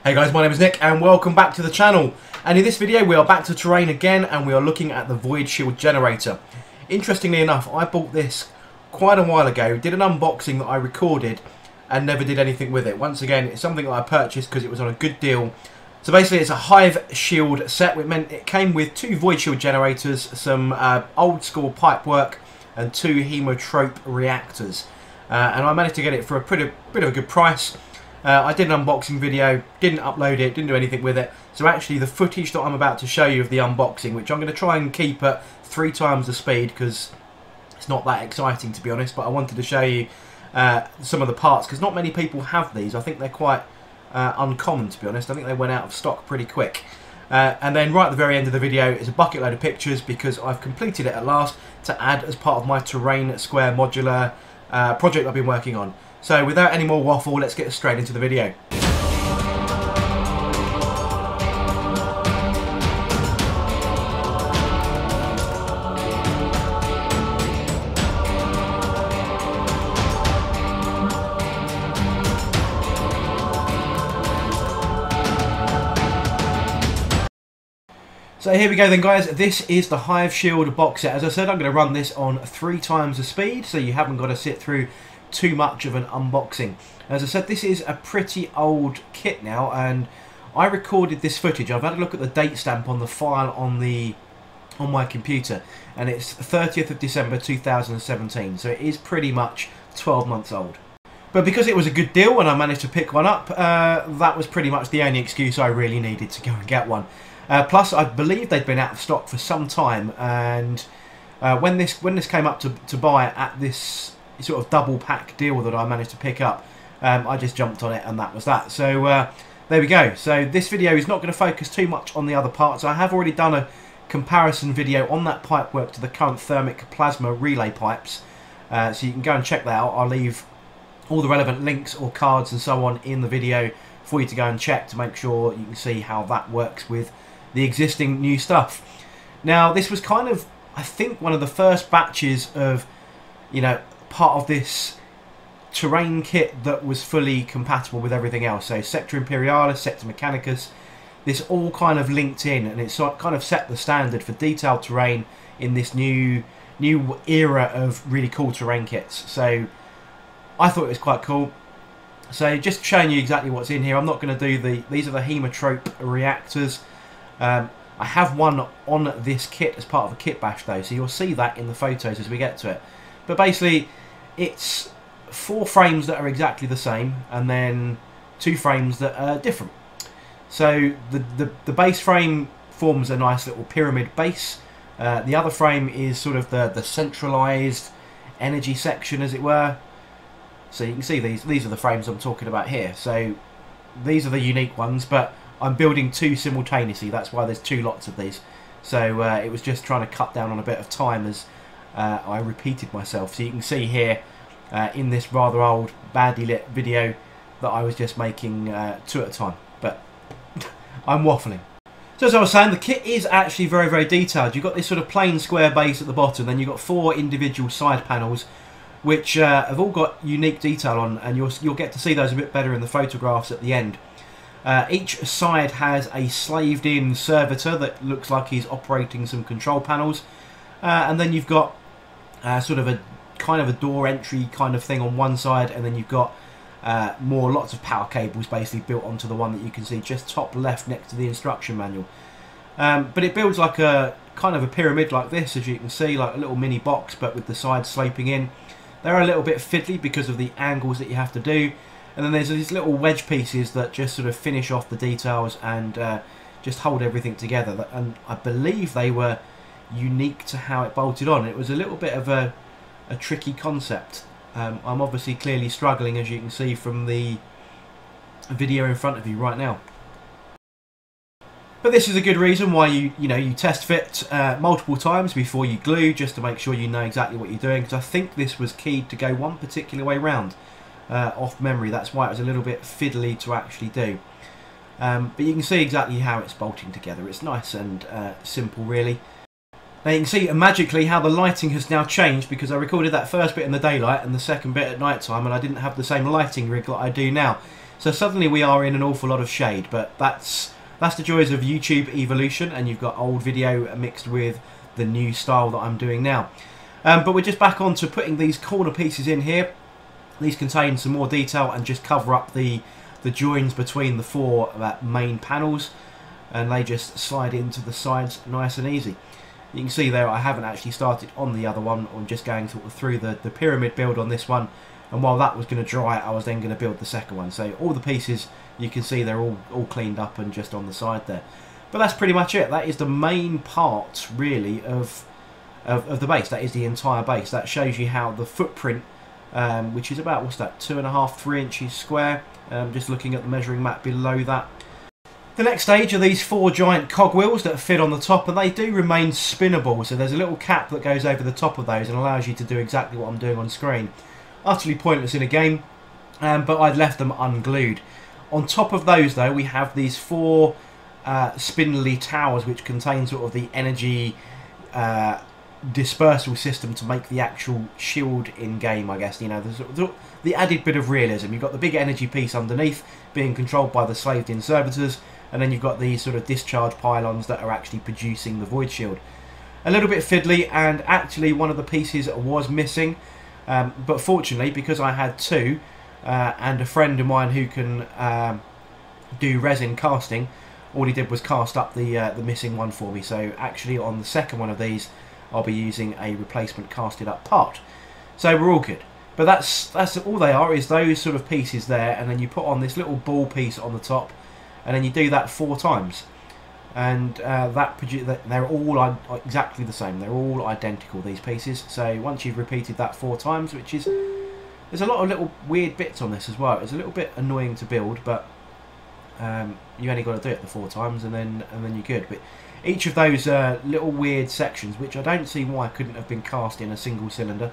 Hey guys, my name is Nick and welcome back to the channel. And in this video we are back to terrain again and we are looking at the Void Shield generator. Interestingly enough, I bought this quite a while ago, did an unboxing that I recorded and never did anything with it. Once again, it's something that I purchased because it was on a good deal. So basically it's a Hive Shield set, which meant it came with 2 Void Shield generators, some old school pipework and 2 Hemotrope reactors. And I managed to get it for a bit of a good price. I did an unboxing video, didn't upload it, didn't do anything with it. So actually the footage that I'm about to show you of the unboxing, which I'm going to try and keep at 3 times the speed because it's not that exciting to be honest, but I wanted to show you some of the parts because not many people have these. I think they're quite uncommon to be honest. I think they went out of stock pretty quick. And then right at the very end of the video is a bucket load of pictures because I've completed it at last to add as part of my terrain square modular project I've been working on. So without any more waffle, let's get straight into the video. So here we go then guys, this is the Hive Shield box set. As I said, I'm going to run this on 3 times the speed, so you haven't got to sit through too much of an unboxing. As I said, this is a pretty old kit now, and I recorded this footage. I've had a look at the date stamp on the file on my computer, and it's 30th of December 2017, so it is pretty much 12 months old. But because it was a good deal and I managed to pick one up, that was pretty much the only excuse I really needed to go and get one. Plus, I believe they'd been out of stock for some time, and when this came up to buy at this sort of double pack deal that I managed to pick up, I just jumped on it and that was that. So there we go. So this video is not going to focus too much on the other parts. I have already done a comparison video on that pipework to the current thermic plasma relay pipes, so you can go and check that out. I'll leave all the relevant links or cards and so on in the video for you to go and check to make sure you can see how that works with the existing new stuff. Now this was kind of, I think, one of the first batches of, you know, part of this terrain kit that was fully compatible with everything else. So Sector Imperialis, Sector Mechanicus, this all kind of linked in, and it's kind of set the standard for detailed terrain in this new era of really cool terrain kits. So I thought it was quite cool. So just showing you exactly what's in here. I'm not going to do these are the Hemotrope reactors. I have one on this kit as part of a kit bash though, so you'll see that in the photos as we get to it. But basically it's 4 frames that are exactly the same and then 2 frames that are different. So the base frame forms a nice little pyramid base. The other frame is sort of the centralized energy section, as it were. So you can see these are the frames I'm talking about here. So these are the unique ones, but I'm building 2 simultaneously. That's why there's 2 lots of these. So it was just trying to cut down on a bit of time as I repeated myself. So you can see here in this rather old, badly lit video that I was just making 2 at a time. But I'm waffling. So as I was saying, the kit is actually very, very detailed. You've got this sort of plain square base at the bottom, then you've got 4 individual side panels which have all got unique detail on, and you'll get to see those a bit better in the photographs at the end. Each side has a slaved in servitor that looks like he's operating some control panels, and then you've got sort of a kind of a door entry kind of thing on one side, and then you've got lots of power cables basically built onto the one that you can see just top left next to the instruction manual. But it builds like a kind of a pyramid like this, as you can see, like a little mini box but with the sides sloping in. They're a little bit fiddly because of the angles that you have to do, and then there's these little wedge pieces that just sort of finish off the details and just hold everything together. And I believe they were unique to how it bolted on. It was a little bit of a tricky concept. I'm obviously clearly struggling, as you can see from the video in front of you right now. But this is a good reason why you test fit multiple times before you glue, just to make sure you know exactly what you're doing. Because I think this was keyed to go one particular way round off memory. That's why it was a little bit fiddly to actually do. But you can see exactly how it's bolting together. It's nice and simple, really. Now you can see magically how the lighting has now changed, because I recorded that first bit in the daylight and the second bit at night time, and I didn't have the same lighting rig that I do now. So suddenly we are in an awful lot of shade, but that's the joys of YouTube evolution, and you've got old video mixed with the new style that I'm doing now. But we're just back on to putting these corner pieces in here. These contain some more detail and just cover up the joins between the four main panels, and they just slide into the sides nice and easy. You can see there I haven't actually started on the other one. I'm just going sort of through the pyramid build on this one, and while that was going to dry, I was then going to build the second one. So all the pieces, you can see they're all cleaned up and just on the side there. But that's pretty much it. That is the main part really of the base. That is the entire base. That shows you how the footprint, which is about, what's that, 2.5 to 3 inches square, just looking at the measuring map below that. The next stage are these 4 giant cog wheels that fit on the top, and they do remain spinnable, so there's a little cap that goes over the top of those and allows you to do exactly what I'm doing on screen. Utterly pointless in a game, but I'd left them unglued. On top of those though, we have these 4 spindly towers which contain sort of the energy dispersal system to make the actual shield in game, I guess. You know, the added bit of realism. You've got the big energy piece underneath being controlled by the slaved in servitors, and then you've got these sort of discharge pylons that are actually producing the void shield. A little bit fiddly, and actually one of the pieces was missing, but fortunately, because I had 2 and a friend of mine who can do resin casting, all he did was cast up the missing one for me. So actually on the second one of these I'll be using a replacement casted up part. So we're all good. But that's all they are, is those sort of pieces there, and then you put on this little ball piece on the top, and then you do that 4 times, and they're all exactly the same. They're all identical, these pieces. So once you've repeated that 4 times, which is, there's a lot of little weird bits on this as well. It's a little bit annoying to build, but you only got to do it the 4 times, and then you're good. But each of those little weird sections, which I don't see why couldn't have been cast in a single cylinder,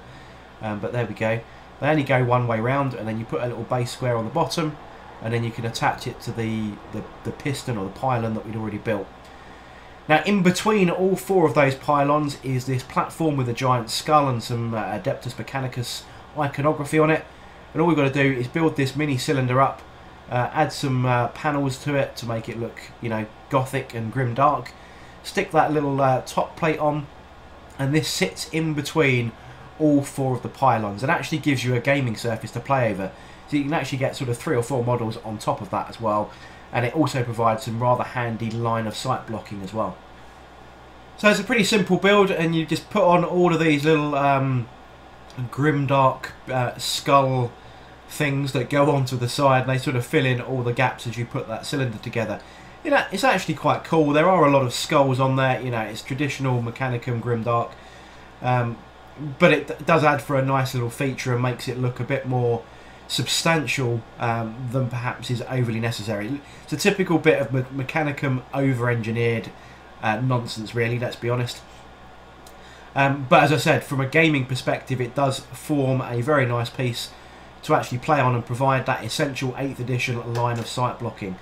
but there we go. They only go one way round, and then you put a little base square on the bottom, and then you can attach it to the piston or the pylon that we'd already built. Now in between all 4 of those pylons is this platform with a giant skull and some Adeptus Mechanicus iconography on it, and all we've got to do is build this mini cylinder up, add some panels to it to make it look, you know, gothic and grim dark, stick that little top plate on, and this sits in between all 4 of the pylons and actually gives you a gaming surface to play over. So you can actually get sort of 3 or 4 models on top of that as well, and it also provides some rather handy line of sight blocking as well. So it's a pretty simple build, and you just put on all of these little grimdark skull things that go onto the side, and they sort of fill in all the gaps as you put that cylinder together. You know, it's actually quite cool. There are a lot of skulls on there. You know, it's traditional Mechanicum grimdark, but it does add for a nice little feature and makes it look a bit more substantial than perhaps is overly necessary. It's a typical bit of Mechanicum over-engineered nonsense, really, let's be honest. But as I said, from a gaming perspective, it does form a very nice piece to actually play on and provide that essential 8th edition line of sight blocking.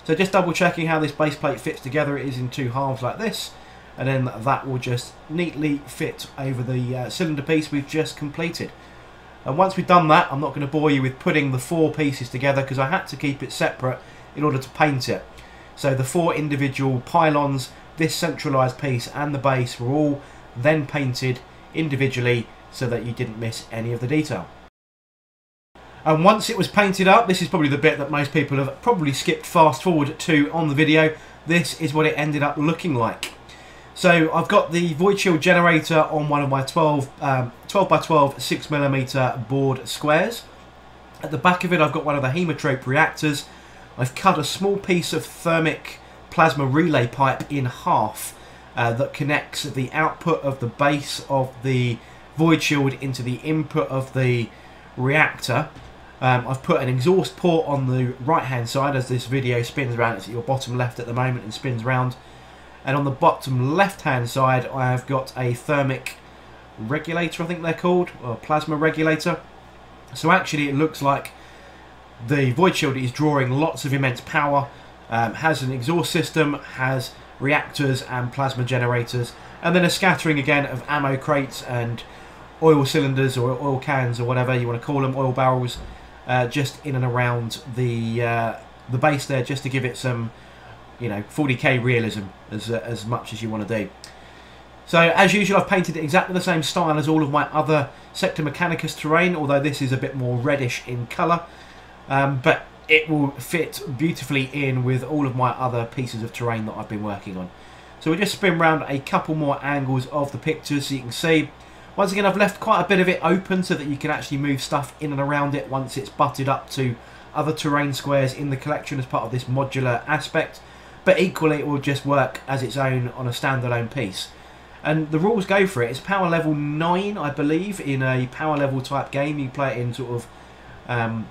So just double checking how this base plate fits together. It is in 2 halves like this, and then that will just neatly fit over the cylinder piece we've just completed. And once we've done that, I'm not going to bore you with putting the 4 pieces together because I had to keep it separate in order to paint it. So the 4 individual pylons, this centralised piece and the base were all then painted individually so that you didn't miss any of the detail. And once it was painted up, this is probably the bit that most people have probably skipped fast forward to on the video. This is what it ended up looking like. So I've got the void shield generator on one of my 12 by 12 6mm board squares. At the back of it I've got one of the hemotrope reactors. I've cut a small piece of thermic plasma relay pipe in half that connects the output of the base of the void shield into the input of the reactor. I've put an exhaust port on the right hand side as this video spins around. It's at your bottom left at the moment and spins round. And on the bottom left hand side I have got a thermic regulator, I think they're called, or plasma regulator. So actually it looks like the void shield is drawing lots of immense power, has an exhaust system, has reactors and plasma generators, and then a scattering again of ammo crates and oil cylinders or oil cans or whatever you want to call them, oil barrels, just in and around the base there, just to give it some, you know, 40k realism as much as you want to do. So as usual, I've painted it exactly the same style as all of my other Sector Mechanicus terrain, although this is a bit more reddish in colour, but it will fit beautifully in with all of my other pieces of terrain that I've been working on. So we'll just spin around a couple more angles of the pictures so you can see. Once again, I've left quite a bit of it open so that you can actually move stuff in and around it once it's butted up to other terrain squares in the collection as part of this modular aspect. But equally, it will just work as its own on a standalone piece. And the rules go for it. It's power level 9, I believe, in a power level type game. You play it in sort of...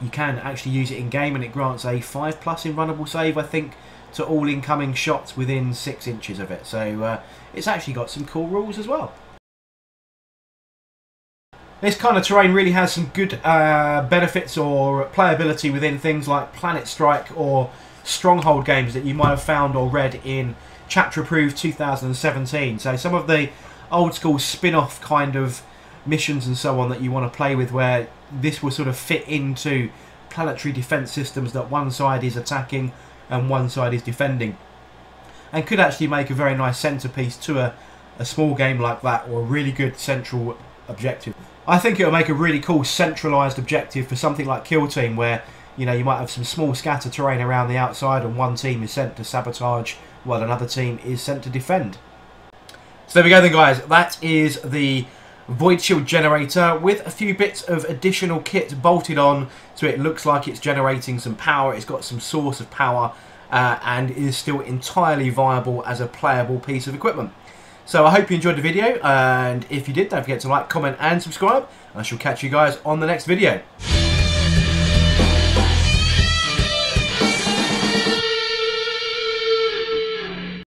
you can actually use it in game, and it grants a 5+ in runnable save, I think, to all incoming shots within 6 inches of it. So it's actually got some cool rules as well. This kind of terrain really has some good benefits or playability within things like Planet Strike or Stronghold games that you might have found or read in Chapter Approved 2017. So some of the old school spin-off kind of missions and so on that you want to play with, where this will sort of fit into planetary defense systems that one side is attacking and one side is defending, and could actually make a very nice centerpiece to a small game like that, or a really good central objective. I think it'll make a really cool centralized objective for something like Kill Team, where, you know, you might have some small scatter terrain around the outside and one team is sent to sabotage while another team is sent to defend. So there we go then, guys. That is the Void Shield generator with a few bits of additional kit bolted on, so it looks like it's generating some power. It's got some source of power and is still entirely viable as a playable piece of equipment. So I hope you enjoyed the video, and if you did, don't forget to like, comment and subscribe. I shall catch you guys on the next video.